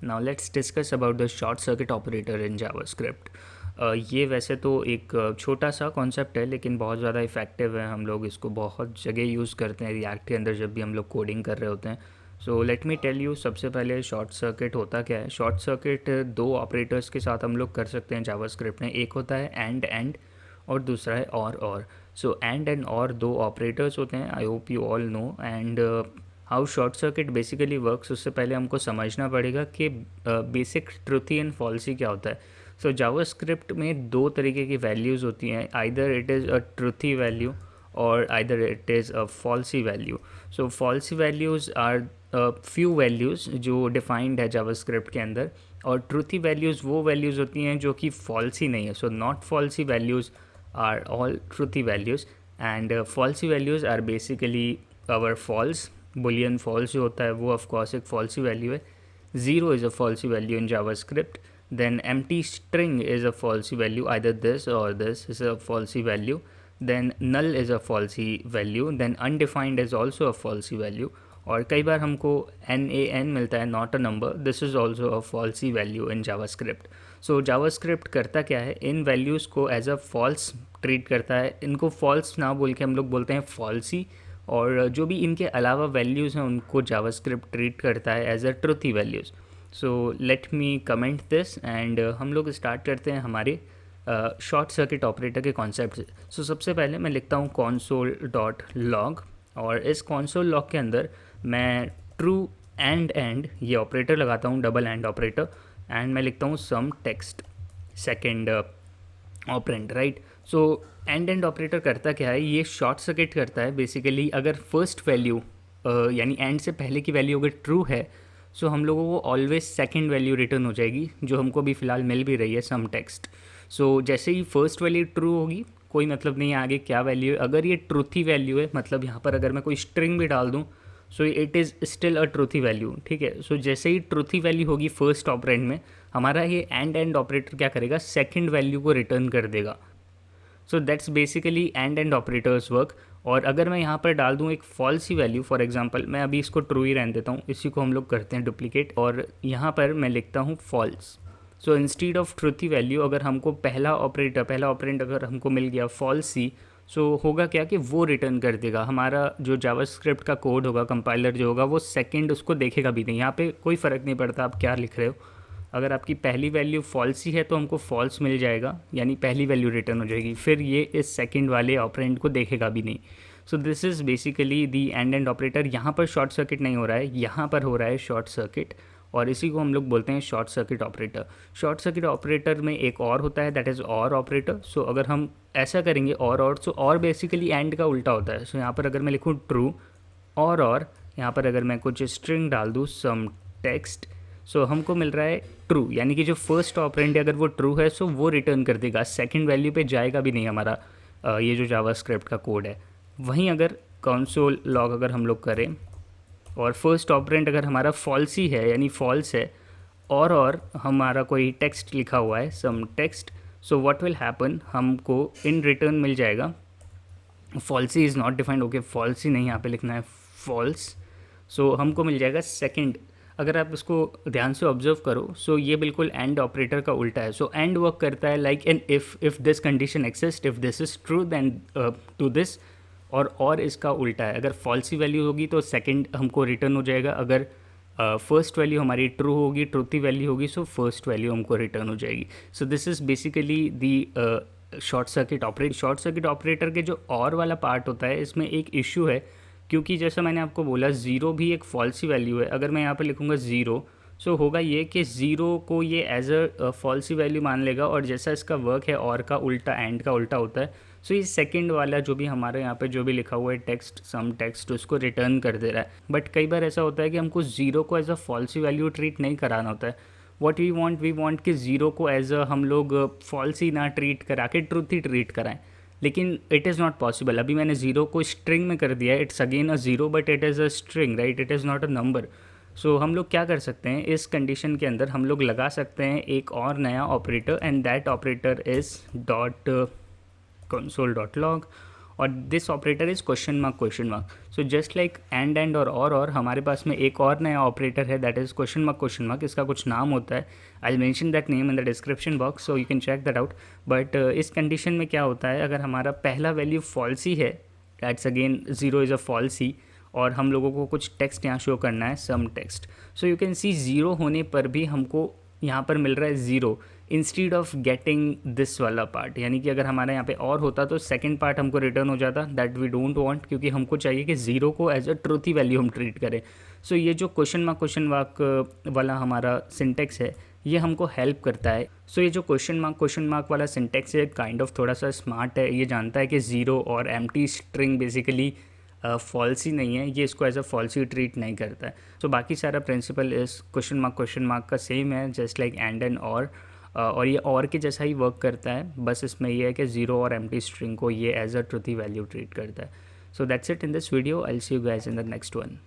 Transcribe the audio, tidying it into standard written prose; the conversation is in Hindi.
Now let's discuss about the short circuit operator in JavaScript. ये वैसे तो एक छोटा सा कॉन्सेप्ट है लेकिन बहुत ज़्यादा इफ़ेक्टिव है। हम लोग इसको बहुत जगह यूज़ करते हैं रिएक्ट के अंदर जब भी हम लोग कोडिंग कर रहे होते हैं। So let me tell you, सबसे पहले शॉर्ट सर्किट होता क्या है। शॉर्ट सर्किट दो ऑपरेटर्स के साथ हम लोग कर सकते हैं जावास्क्रिप्ट में। एक होता है एंड और दूसरा है और। सो एंड और दो ऑपरेटर्स होते हैं, I hope you all know. And how short circuit basically works, उससे पहले हमको समझना पड़ेगा कि बेसिक ट्रुथी एंड फॉल्सी क्या होता है। सो जावास्क्रिप्ट में दो तरीके की वैल्यूज़ होती हैं, either it is a truthy value और either it is a falsy value. So falsy values are few values जो डिफाइंड है जावास्क्रिप्ट के अंदर, और ट्रुथी वैल्यूज़ वो वैल्यूज़ होती हैं जो कि फॉल्सी नहीं है। So not falsy values are all truthy values, and falsy values are basically our false. Boolean false जो होता है वो ऑफ कोर्स एक फॉल्सी वैल्यू है। Zero is a falsy value in JavaScript. Then empty string is a falsy value, either this or this is a falsy value. Then null is a falsy value. Then undefined is also a falsy value. और कई बार हमको NaN मिलता है, not a number, this is also a falsy value in JavaScript. So JavaScript करता क्या है, इन वैल्यूज़ को एज अ फॉल्स ट्रीट करता है। इनको फॉल्स ना बोल के हम लोग बोलते हैं फॉल्सी, और जो भी इनके अलावा वैल्यूज़ हैं उनको जावास्क्रिप्ट ट्रीट करता है as a truthy values. So let me comment this and हम लोग स्टार्ट करते हैं हमारे शॉर्ट सर्किट ऑपरेटर के कॉन्सेप्ट से। सो सबसे पहले मैं लिखता हूँ console.log, और इस console log के अंदर मैं ट्रू एंड ये ऑपरेटर लगाता हूँ, डबल एंड ऑपरेटर, एंड मैं लिखता हूँ some text second operand, right. So and operator करता क्या है, ये शॉर्ट सर्किट करता है बेसिकली। अगर फर्स्ट वैल्यू यानी एंड से पहले की वैल्यू अगर ट्रू है, सो हम लोगों को ऑलवेज सेकंड वैल्यू रिटर्न हो जाएगी, जो हमको अभी फ़िलहाल मिल भी रही है, सम टेक्स्ट। सो जैसे ही फर्स्ट वैल्यू ट्रू होगी, कोई मतलब नहीं है आगे क्या वैल्यू है। अगर ये ट्रूथी वैल्यू है, मतलब यहाँ पर अगर मैं कोई स्ट्रिंग भी डाल दूँ, so it is still a truthy value, ठीक है। सो जैसे ही ट्रूथी वैल्यू होगी फर्स्ट ऑपरेंड में, हमारा ये एंड ऑपरेटर क्या करेगा, सेकंड वैल्यू को रिटर्न कर देगा। So that's basically and operators work. और अगर मैं यहाँ पर डाल दूँ एक फॉल्सी वैल्यू, फॉर एग्जांपल मैं अभी इसको ट्रू ही रहने देता हूँ, इसी को हम लोग करते हैं डुप्लीकेट, और यहाँ पर मैं लिखता हूँ false. So instead of truthy value, अगर हमको पहला ऑपरेंड अगर हमको मिल गया फॉल्सी, सो होगा क्या कि वो रिटर्न कर देगा। हमारा जो जावास्क्रिप्ट का कोड होगा, कंपाइलर जो होगा, वो सेकंड उसको देखेगा भी नहीं। यहाँ पे कोई फ़र्क नहीं पड़ता आप क्या लिख रहे हो। अगर आपकी पहली वैल्यू फॉल्स ही है तो हमको फॉल्स मिल जाएगा, यानी पहली वैल्यू रिटर्न हो जाएगी, फिर ये इस सेकंड वाले ऑपरेंड को देखेगा भी नहीं। So this is basically the and operator. यहाँ पर शॉर्ट सर्किट नहीं हो रहा है, यहाँ पर हो रहा है शॉर्ट सर्किट, और इसी को हम लोग बोलते हैं short circuit operator. Short circuit operator में एक और होता है, दैट इज़ और ऑपरेटर। सो अगर हम ऐसा करेंगे और सो और बेसिकली एंड का उल्टा होता है। सो यहाँ पर अगर मैं लिखूँ ट्रू और यहाँ पर अगर मैं कुछ स्ट्रिंग डाल दूँ सम टेक्स्ट, सो हमको मिल रहा है ट्रू, यानी कि जो फर्स्ट ऑपरेंड है अगर वो ट्रू है, सो वो रिटर्न कर देगा, सेकंड वैल्यू पे जाएगा भी नहीं हमारा ये जो जावास्क्रिप्ट का कोड है। वहीं अगर कंसोल लॉग अगर हम लोग करें और फर्स्ट ऑपरेंड अगर हमारा फॉल्स ही है, यानी फॉल्स है, और हमारा कोई टेक्स्ट लिखा हुआ है some text, so what will happen, हमको इन रिटर्न मिल जाएगा falsy is not defined. Okay, falsy नहीं यहाँ पे लिखना है, फॉल्स। सो हमको मिल जाएगा सेकंड। अगर आप इसको ध्यान से ऑब्जर्व करो, सो ये बिल्कुल एंड ऑपरेटर का उल्टा है। सो एंड वर्क करता है like an if this condition exist, if this is true then to this, और इसका उल्टा है। अगर फॉल्सी वैल्यू होगी तो सेकंड हमको रिटर्न हो जाएगा, अगर फर्स्ट वैल्यू हमारी ट्रू होगी, ट्रूथी वैल्यू होगी, सो फर्स्ट वैल्यू हमको रिटर्न हो जाएगी। So this is basically the short circuit operator के जो और वाला पार्ट होता है, इसमें एक इशू है, क्योंकि जैसा मैंने आपको बोला ज़ीरो भी एक फॉल्सी वैल्यू है। अगर मैं यहाँ पे लिखूँगा ज़ीरो, सो होगा ये कि ज़ीरो को ये एज अ फॉल्सी वैल्यू मान लेगा, और जैसा इसका वर्क है और का उल्टा, एंड का उल्टा होता है, सो ये सेकंड वाला जो भी हमारे यहाँ पे जो भी लिखा हुआ है टेक्स्ट, सम टेक्स्ट, उसको रिटर्न कर दे रहा है। बट कई बार ऐसा होता है कि हमको ज़ीरो को as a falsy value treat नहीं कराना होता है। व्हाट वी वांट कि ज़ीरो को एज अ हम लोग फॉल्सी ना ट्रीट करा के ट्रूथ ही ट्रीट कराएं, लेकिन इट इज़ नॉट पॉसिबल। अभी मैंने ज़ीरो को स्ट्रिंग में कर दिया है, it's again a zero but it is a string, right, it is not a number. So हम लोग क्या कर सकते हैं, इस कंडीशन के अंदर हम लोग लगा सकते हैं एक और नया operator, and that operator is dot console.log, और this operator is question mark. So just like and और हमारे पास में एक और नया ऑपरेटर है दैट इज़ क्वेश्चन मार्क. इसका कुछ नाम होता है, I mention that name in the description box so you can check that out. But इस कंडीशन में क्या होता है, अगर हमारा पहला वैल्यू फॉल्स ही है, that's again zero is a false ही, और हम लोगों को कुछ टेक्स्ट यहाँ शो करना है, some text. So you can see zero होने पर भी हमको यहाँ पर मिल रहा है zero instead of getting this वाला पार्ट. यानी कि अगर हमारे यहाँ पे और होता तो सेकंड पार्ट हमको रिटर्न हो जाता, दैट वी डोंट वांट, क्योंकि हमको चाहिए कि ज़ीरो को एज अ ट्रूथी वैल्यू हम ट्रीट करें. सो ये जो क्वेश्चन मार्क वाला हमारा सिंटेक्स है, ये हमको हेल्प करता है. सो ये जो क्वेश्चन मार्क वाला सिंटेक्स है काइंड ऑफ थोड़ा सा स्मार्ट है. ये जानता है कि ज़ीरो और एम्प्टी स्ट्रिंग बेसिकली फॉल्स ही नहीं है, ये इसको एज अ फॉल्स ही ट्रीट नहीं करता है. सो बाकी सारा प्रिंसिपल इस क्वेश्चन मार्क का सेम है, जस्ट लाइक एंड और ये और के जैसा ही वर्क करता है. बस इसमें ये है कि ज़ीरो और एम्प्टी स्ट्रिंग को ये as a truthy value treat करता है. So that's it in this video. I will see you guys in the next one.